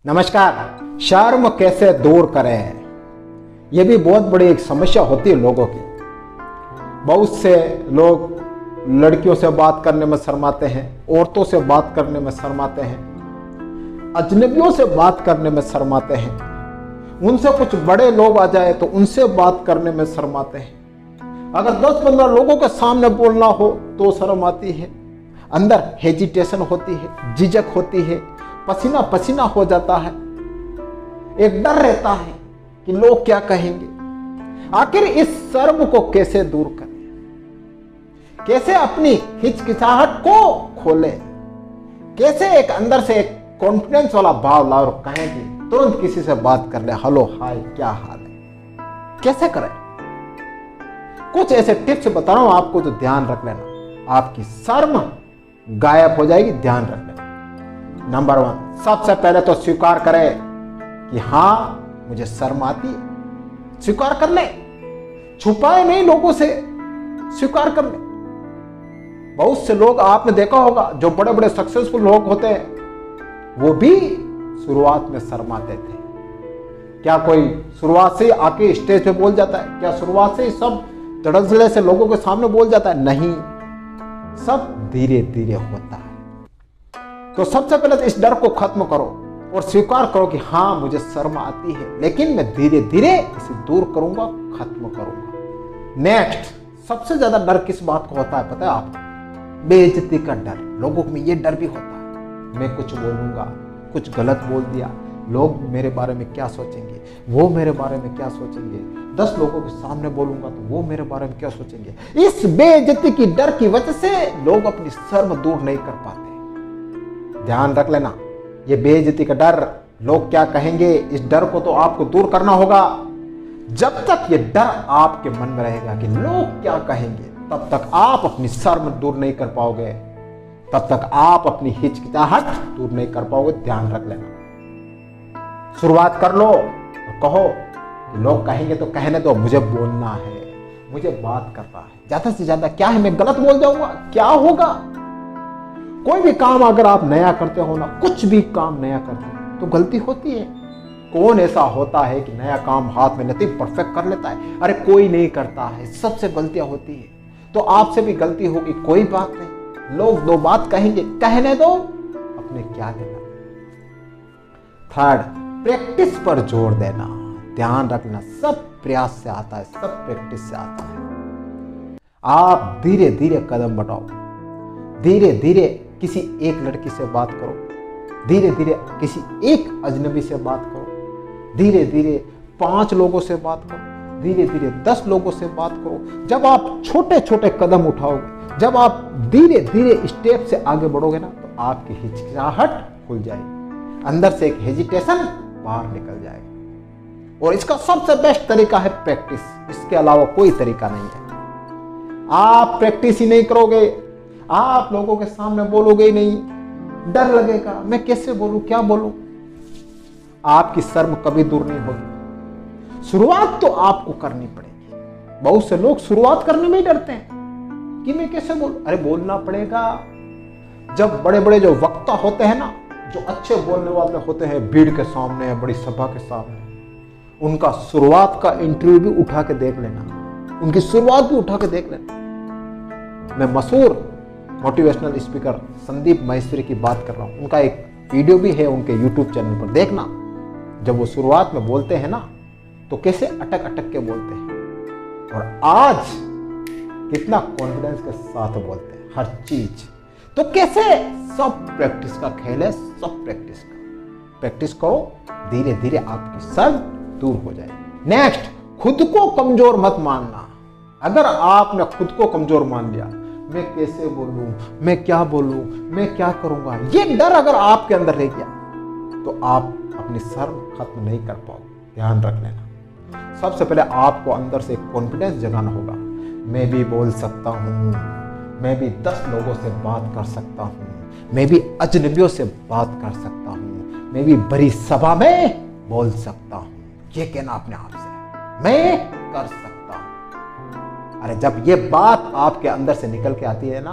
नमस्कार। शर्म कैसे दूर करें, यह भी बहुत बड़ी एक समस्या होती है लोगों की। बहुत से लोग लड़कियों से बात करने में शर्माते हैं, औरतों से बात करने में शर्माते हैं, अजनबियों से बात करने में शर्माते हैं, उनसे कुछ बड़े लोग आ जाए तो उनसे बात करने में शर्माते हैं। अगर 10-15 लोगों के सामने बोलना हो तो शर्म आती है, अंदर हेजिटेशन होती है, झिझक होती है, पसीना पसीना हो जाता है, एक डर रहता है कि लोग क्या कहेंगे। आखिर इस शर्म को कैसे दूर करें, कैसे अपनी हिचकिचाहट को खोलें, कैसे एक अंदर से एक कॉन्फिडेंस वाला भाव लाओ और कहें कि तुरंत किसी से बात कर ले, हेलो हाय क्या हाल है, कैसे करें। कुछ ऐसे टिप्स बता रहा हूं आपको जो ध्यान रख लेना, आपकी शर्म गायब हो जाएगी, ध्यान रख लेना। नंबर 1, सबसे पहले तो स्वीकार करें कि हां मुझे शर्म आती है। स्वीकार कर ले, छुपाए नहीं लोगों से, स्वीकार कर ले। बहुत से लोग आपने देखा होगा जो बड़े बड़े सक्सेसफुल लोग होते हैं वो भी शुरुआत में शर्माते थे। क्या कोई शुरुआत से आके स्टेज पे बोल जाता है? क्या शुरुआत से सब धड़ल्ले से लोगों के सामने बोल जाता है? नहीं, सब धीरे धीरे होता है। तो सबसे पहले तो इस डर को खत्म करो और स्वीकार करो कि हाँ मुझे शर्म आती है, लेकिन मैं धीरे धीरे इसे दूर करूंगा, खत्म करूंगा। नेक्स्ट, सबसे ज्यादा डर किस बात को होता है पता है आपको? बेइज्जती का डर। लोगों में ये डर भी होता है, मैं कुछ बोलूंगा, कुछ गलत बोल दिया, लोग मेरे बारे में क्या सोचेंगे, वो मेरे बारे में क्या सोचेंगे, 10 लोगों के सामने बोलूंगा तो वो मेरे बारे में क्या सोचेंगे। इस बेइज्जती की डर की वजह से लोग अपनी शर्म दूर नहीं कर पाते। ध्यान रख लेना, ये बेइज्जती का डर, लोग क्या कहेंगे, इस डर को तो आपको दूर करना होगा। जब तक ये डर आपके मन में रहेगा कि लोग क्या कहेंगे, तब तक आप अपनी शर्म दूर नहीं कर पाओगे, तब तक आप अपनी हिचकिचाहट दूर नहीं कर पाओगे। ध्यान रख लेना। शुरुआत कर लो और कहो कि लोग कहेंगे तो कहने दो, मुझे बोलना है, मुझे बात करना है। ज्यादा से ज्यादा क्या है, मैं गलत बोल जाऊंगा, क्या होगा। कोई भी काम अगर आप नया करते हो ना, कुछ भी काम नया करते हो तो गलती होती है। कौन ऐसा होता है कि नया काम हाथ में लेते परफेक्ट कर लेता है? अरे कोई नहीं करता है, सबसे गलतियां होती है। तो आपसे भी गलती होगी, कोई बात नहीं, लोग 2 बात कहेंगे, कहने दो, अपने क्या देना। थर्ड, प्रैक्टिस पर जोर देना। ध्यान रखना, सब प्रयास से आता है, सब प्रैक्टिस से आता है। आप धीरे धीरे कदम बढ़ाओ, धीरे धीरे किसी एक लड़की से बात करो, धीरे धीरे किसी एक अजनबी से बात करो, धीरे धीरे 5 लोगों से बात करो, धीरे धीरे 10 लोगों से बात करो। जब आप छोटे छोटे कदम उठाओगे, जब आप धीरे धीरे स्टेप से आगे बढ़ोगे ना, तो आपकी हिचकिचाहट खुल जाएगी, अंदर से एक हेजिटेशन बाहर निकल जाएगा। और इसका सबसे बेस्ट तरीका है प्रैक्टिस, इसके अलावा कोई तरीका नहीं है। आप प्रैक्टिस ही नहीं करोगे, आप लोगों के सामने बोलोगे ही नहीं, डर लगेगा, मैं कैसे बोलूं, क्या बोलूं, आपकी शर्म कभी दूर नहीं होगी। शुरुआत तो आपको करनी पड़ेगी। बहुत से लोग शुरुआत करने में ही डरते हैं कि मैं कैसे बोलूं। अरे बोलना पड़ेगा। जब बड़े बड़े जो वक्ता होते हैं ना, जो अच्छे बोलने वाले होते हैं, भीड़ के सामने, बड़ी सभा के सामने, उनका शुरुआत का इंटरव्यू भी उठा के देख लेना, उनकी शुरुआत भी उठा के देख लेना। मैं मशहूर मोटिवेशनल स्पीकर संदीप माहेश्वरी की बात कर रहा हूं। उनका एक वीडियो भी है उनके YouTube चैनल पर, देखना। जब वो शुरुआत में बोलते हैं ना, तो कैसे अटक अटक के बोलते हैं, और आज कितना कॉन्फिडेंस के साथ बोलते हैं हर चीज। तो कैसे, सब प्रैक्टिस का खेल है, सब प्रैक्टिस का। प्रैक्टिस करो, धीरे धीरे आपकी शर्म दूर हो जाएगी। नेक्स्ट, खुद को कमजोर मत मानना। अगर आपने खुद को कमजोर मान लिया, मैं कैसे बोलूं, मैं क्या बोलूं, मैं क्या करूंगा, ये डर अगर आपके अंदर रह गया तो आप अपनी शर्म खत्म नहीं कर पाओगे। ध्यान रख लेना। सबसे पहले आपको अंदर से कॉन्फिडेंस जगाना होगा। मैं भी बोल सकता हूं, मैं भी 10 लोगों से बात कर सकता हूं, मैं भी अजनबियों से बात कर सकता हूं, मैं भी बड़ी सभा में बोल सकता हूं। ये कहना अपने आप से, मैं कर सकता हूं। अरे जब ये बात आपके अंदर से निकल के आती है ना,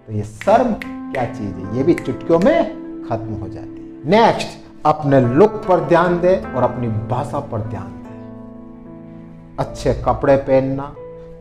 तो ये शर्म क्या चीज है, ये भी चुटकियों में खत्म हो जाती है। नेक्स्ट, अपने लुक पर ध्यान दें और अपनी भाषा पर ध्यान दें। अच्छे कपड़े पहनना,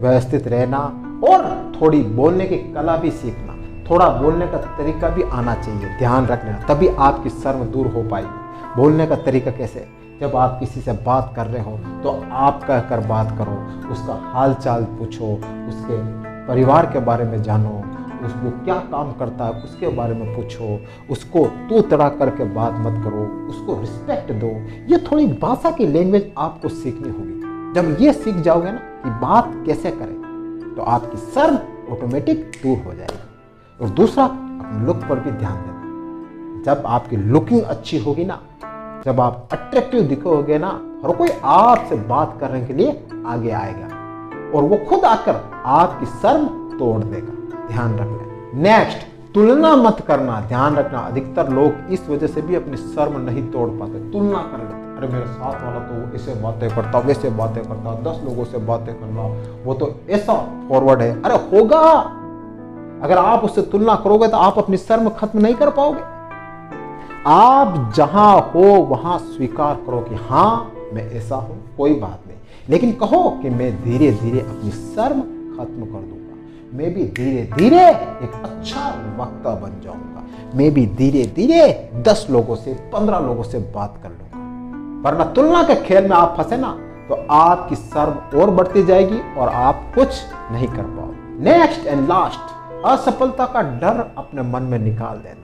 व्यवस्थित रहना और थोड़ी बोलने की कला भी सीखना, थोड़ा बोलने का तरीका भी आना चाहिए, ध्यान रखना, तभी आपकी शर्म दूर हो पाएगी। बोलने का तरीका कैसे? जब आप किसी से बात कर रहे हो तो आप कहकर बात करो, उसका हाल चाल पूछो, उसके परिवार के बारे में जानो, उसको क्या काम करता है उसके बारे में पूछो, उसको तू तड़ा करके बात मत करो, उसको रिस्पेक्ट दो। ये थोड़ी भाषा की लैंग्वेज आपको सीखनी होगी। जब ये सीख जाओगे ना कि बात कैसे करें तो आपकी शर्म ऑटोमेटिक दूर हो जाएगी। और दूसरा, अपने लुक पर भी ध्यान देना। जब आपकी लुकिंग अच्छी होगी ना, जब आप अट्रैक्टिव दिखोगे ना, हर कोई आपसे बात करने के लिए आगे आएगा और वो खुद आकर आपकी शर्म तोड़ देगा। ध्यान रखना। नेक्स्ट, तुलना मत करना। ध्यान रखना, अधिकतर लोग इस वजह से भी अपनी शर्म नहीं तोड़ पाते, तुलना कर लेते। अरे मेरे साथ वाला तो ऐसे बातें करता, वैसे बातें करता, 10 लोगों से बातें कर रहा, वो तो ऐसा फॉरवर्ड है। अरे होगा, अगर आप उससे तुलना करोगे तो आप अपनी शर्म खत्म नहीं कर पाओगे। आप जहां हो वहां स्वीकार करो कि हाँ मैं ऐसा हूं, कोई बात नहीं, लेकिन कहो कि मैं धीरे धीरे अपनी शर्म खत्म कर दूंगा, मैं भी धीरे धीरे एक अच्छा वक्ता बन जाऊंगा, मैं भी धीरे धीरे 10 लोगों से 15 लोगों से बात कर लूंगा। वरना तुलना के खेल में आप फंसे ना तो आपकी शर्म और बढ़ती जाएगी और आप कुछ नहीं कर पाओगे। नेक्स्ट एंड लास्ट, असफलता का डर अपने मन में निकाल देना।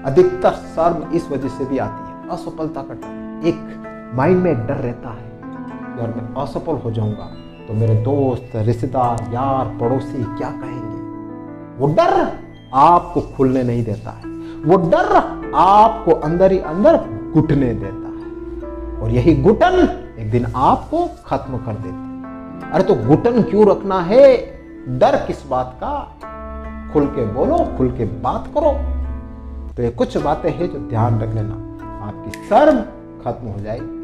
अधिकतर शर्म इस वजह से भी आती है, असफलता का डर। एक माइंड में एक डर रहता है कि अगर मैं असफल हो जाऊंगा तो मेरे दोस्त, रिश्तेदार, यार, पड़ोसी क्या कहेंगे। वो डर आपको खुलने नहीं देता है, वो डर आपको अंदर ही अंदर घुटने देता है और यही घुटन एक दिन आपको खत्म कर देती है। अरे तो घुटन क्यों रखना है? डर किस बात का? खुल के बोलो, खुल के बात करो। तो ये कुछ बातें हैं जो ध्यान रख लेना, आपकी शर्म खत्म हो जाएगी।